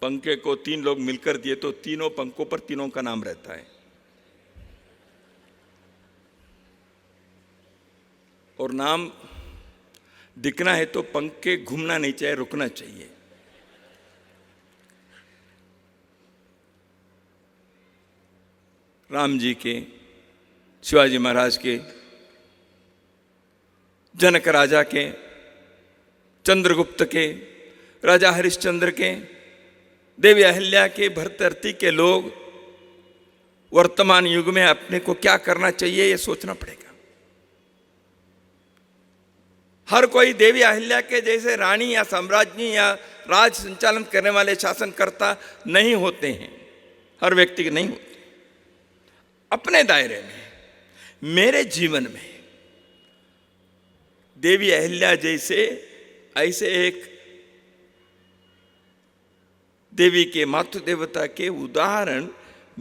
पंखे को 3 लोग मिलकर दिए तो तीनों पंखों पर तीनों का नाम रहता है, और नाम दिखना है तो पंखे घूमना नहीं चाहिए, रुकना चाहिए। राम जी के, शिवाजी महाराज के, जनक राजा के, चंद्रगुप्त के, राजा हरिश्चंद्र के, देवी अहिल्या के, भरतर्ती के लोग वर्तमान युग में अपने को क्या करना चाहिए ये सोचना पड़ेगा। हर कोई देवी अहिल्या के जैसे रानी या साम्राज्ञी या राज संचालन करने वाले शासनकर्ता नहीं होते हैं, हर व्यक्ति के नहीं होते। अपने दायरे में, मेरे जीवन में देवी अहिल्या जैसे ऐसे एक देवी के मातृ देवता के उदाहरण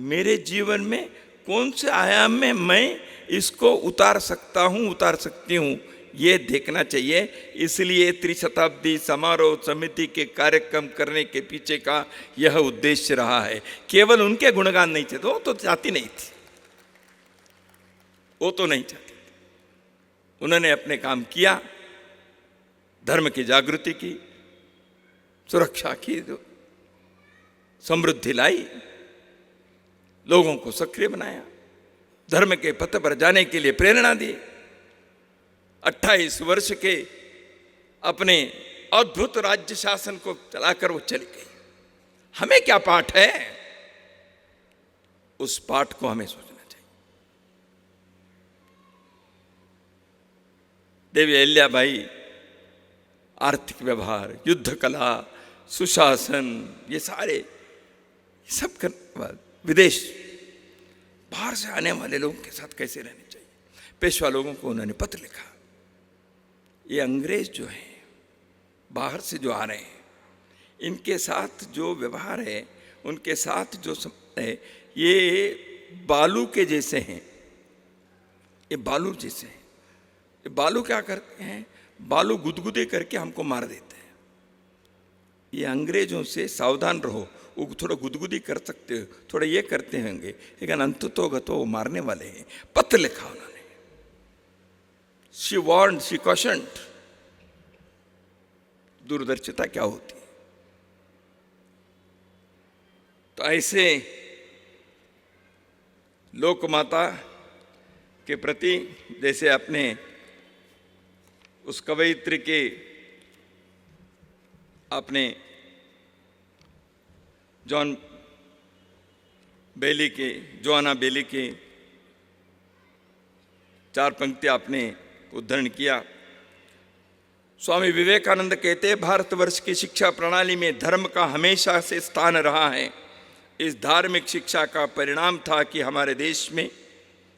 मेरे जीवन में कौन से आयाम में मैं इसको उतार सकता हूं, उतार सकती हूं, ये देखना चाहिए। इसलिए त्रिशताब्दी समारोह समिति के कार्यक्रम करने के पीछे का यह उद्देश्य रहा है। केवल उनके गुणगान नहीं थे, वो तो चाहती नहीं थी, वो तो नहीं चाहती थी। उन्होंने अपने काम किया, धर्म की जागृति की, सुरक्षा की, समृद्धि लाई, लोगों को सक्रिय बनाया, धर्म के पथ पर जाने के लिए प्रेरणा दी। 28 वर्ष के अपने अद्भुत राज्य शासन को चलाकर वो चली गई। हमें क्या पाठ है, उस पाठ को हमें सोचना चाहिए। देवी अहिल्याबाई आर्थिक व्यवहार, युद्ध कला, सुशासन, ये सारे सब करने बाद विदेश, बाहर से आने वाले लोगों के साथ कैसे रहने चाहिए, पेशवा लोगों को उन्होंने पत्र लिखा। ये अंग्रेज जो हैं, बाहर से जो आ रहे हैं, इनके साथ जो व्यवहार है, उनके साथ जो है, ये बालू के जैसे हैं। ये बालू जैसे हैं। ये बालू क्या करते हैं, बालू गुदगुदे करके हमको मार देते हैं। ये अंग्रेजों से सावधान रहो, वो थोड़ा गुदगुदी कर सकते हो, थोड़ा ये करते होंगे, लेकिन अंततोगतो वो मारने वाले हैं। पत्र लिखा उन्होंने, शी वार्न्ड, शी कॉशन्ड। दूरदर्शिता क्या होती है। तो ऐसे लोकमाता के प्रति, जैसे अपने उस कवयित्री के, अपने जोआना बेली के 4 पंक्ति आपने उद्धरण किया। स्वामी विवेकानंद कहते हैं, भारतवर्ष की शिक्षा प्रणाली में धर्म का हमेशा से स्थान रहा है। इस धार्मिक शिक्षा का परिणाम था कि हमारे देश में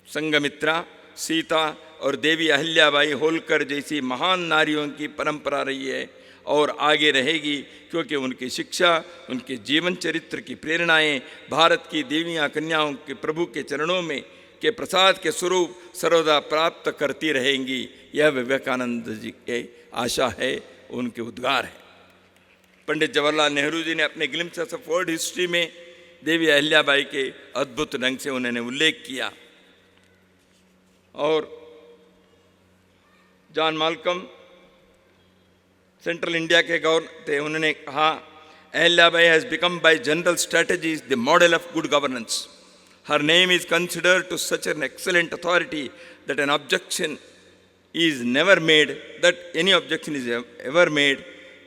संघमित्रा, सीता और देवी अहिल्याबाई होलकर जैसी महान नारियों की परंपरा रही है और आगे रहेगी, क्योंकि उनकी शिक्षा, उनके जीवन चरित्र की प्रेरणाएं भारत की देवियां कन्याओं के प्रभु के चरणों में के प्रसाद के स्वरूप सर्वदा प्राप्त करती रहेंगी। यह विवेकानंद जी की आशा है, उनके उद्गार है। पंडित जवाहरलाल नेहरू जी ने अपने ग्लिम्प्सेस ऑफ वर्ल्ड हिस्ट्री में देवी अहिल्याबाई के अद्भुत ढंग से उन्होंने उल्लेख किया। और जॉन माल्कम सेंट्रल इंडिया के गवर्नर थे, उन्होंने कहा, Ahilyabai has become bye general strategies the model of good governance. Her name is considered to such an excellent authority that an objection is never made, that any objection is ever made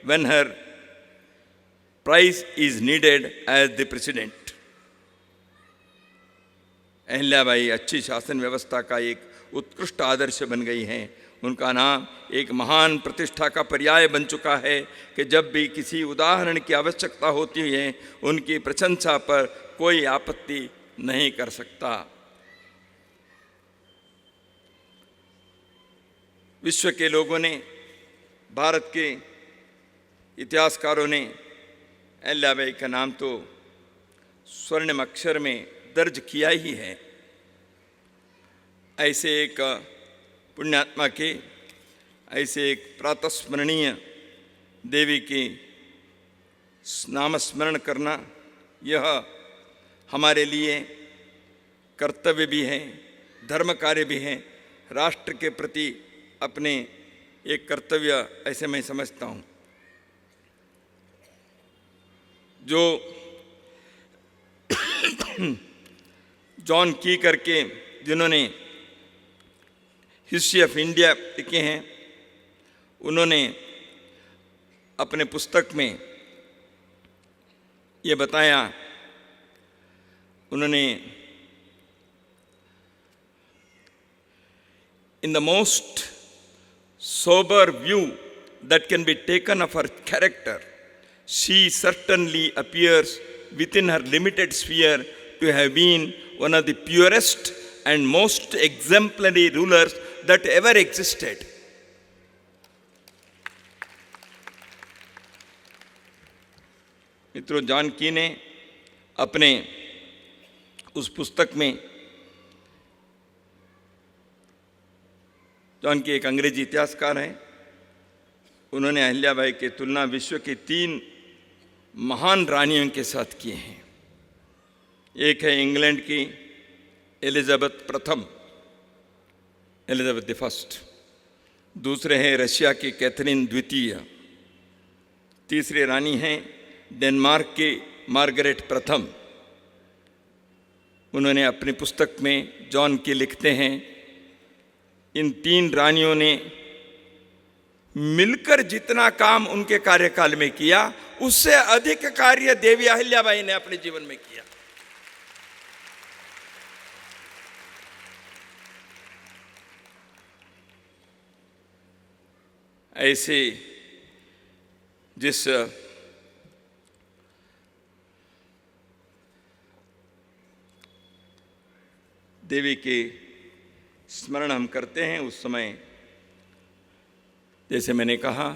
when her price is needed as the precedent. Ahilyabai अच्छी शासन व्यवस्था का एक उत्कृष्ट आदर्श बन गई हैं। उनका नाम एक महान प्रतिष्ठा का पर्याय बन चुका है कि जब भी किसी उदाहरण की आवश्यकता होती है, उनकी प्रशंसा पर कोई आपत्ति नहीं कर सकता। विश्व के लोगों ने, भारत के इतिहासकारों ने अहिल्याबाई का नाम तो स्वर्णिम अक्षर में दर्ज किया ही है। ऐसे एक पुण्यात्मा के, ऐसे एक प्रातस्मरणीय देवी की नामस्मरण करना, यह हमारे लिए कर्तव्य भी है, धर्म कार्य भी है, राष्ट्र के प्रति अपने एक कर्तव्य ऐसे मैं समझता हूँ। जो जॉन की करके जिन्होंने हिस्ट्री ऑफ इंडिया लिखे हैं, उन्होंने अपने पुस्तक में ये बताया, उन्होंने in the most sober view that can be taken of her character, she certainly appears within her limited sphere to have been one of the purest and most exemplary rulers that ever existed. मित्रों, जानकी ने अपने उस पुस्तक में, जानकी एक अंग्रेजी इतिहासकार हैं, उन्होंने अहिल्याबाई की तुलना विश्व की 3 महान रानियों के साथ किए हैं। एक है इंग्लैंड की एलिजाबेथ प्रथम, एलिजाबेथ द फर्स्ट, दूसरे हैं रशिया की कैथरीन द्वितीय, तीसरी रानी हैं डेनमार्क की मार्गरेट प्रथम। उन्होंने अपनी पुस्तक में जॉन की लिखते हैं, इन 3 रानियों ने मिलकर जितना काम उनके कार्यकाल में किया, उससे अधिक कार्य देवी अहिल्याबाई ने अपने जीवन में किया। ऐसे जिस देवी के स्मरण हम करते हैं, उस समय जैसे मैंने कहा,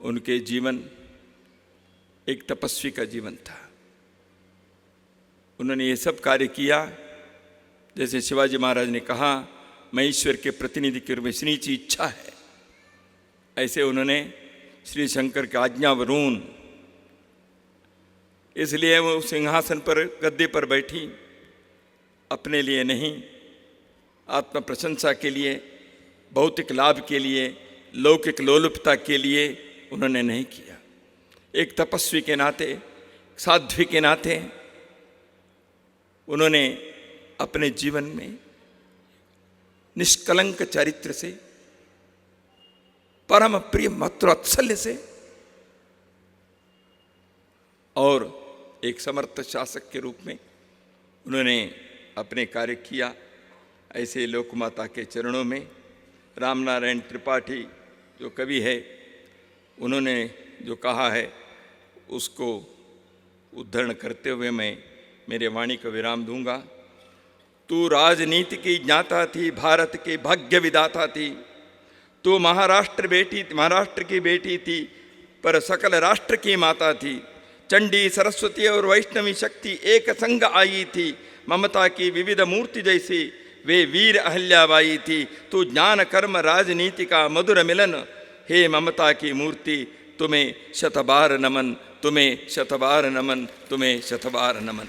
उनके जीवन एक तपस्वी का जीवन था। उन्होंने ये सब कार्य किया, जैसे शिवाजी महाराज ने कहा, मैं ईश्वर के प्रतिनिधि के रूप में श्रीची इच्छा है, ऐसे उन्होंने श्री शंकर की आज्ञावरून, इसलिए वो सिंहासन पर, गद्दे पर बैठी, अपने लिए नहीं, आत्म प्रशंसा के लिए, भौतिक लाभ के लिए, लौकिक लोलुपता के लिए उन्होंने नहीं किया। एक तपस्वी के नाते, साध्वी के नाते उन्होंने अपने जीवन में निष्कलंक चरित्र से, परम प्रिय मातृवात्सल्य से और एक समर्थ शासक के रूप में उन्होंने अपने कार्य किया। ऐसे लोकमाता के चरणों में रामनारायण त्रिपाठी जो कवि है, उन्होंने जो कहा है उसको उद्धरण करते हुए मैं मेरे वाणी को विराम दूंगा। तू राजनीति की ज्ञाता थी, भारत के भाग्य विधाता थी, तू महाराष्ट्र की बेटी थी, पर सकल राष्ट्र की माता थी। चंडी, सरस्वती और वैष्णवी शक्ति एक संग आई थी, ममता की विविध मूर्ति जैसी वे वीर अहिल्याबाई थी। तू ज्ञान कर्म राजनीति का मधुर मिलन, हे ममता की मूर्ति, तुम्हें शतबार नमन, तुम्हें शतबार नमन, तुम्हें शतबार नमन।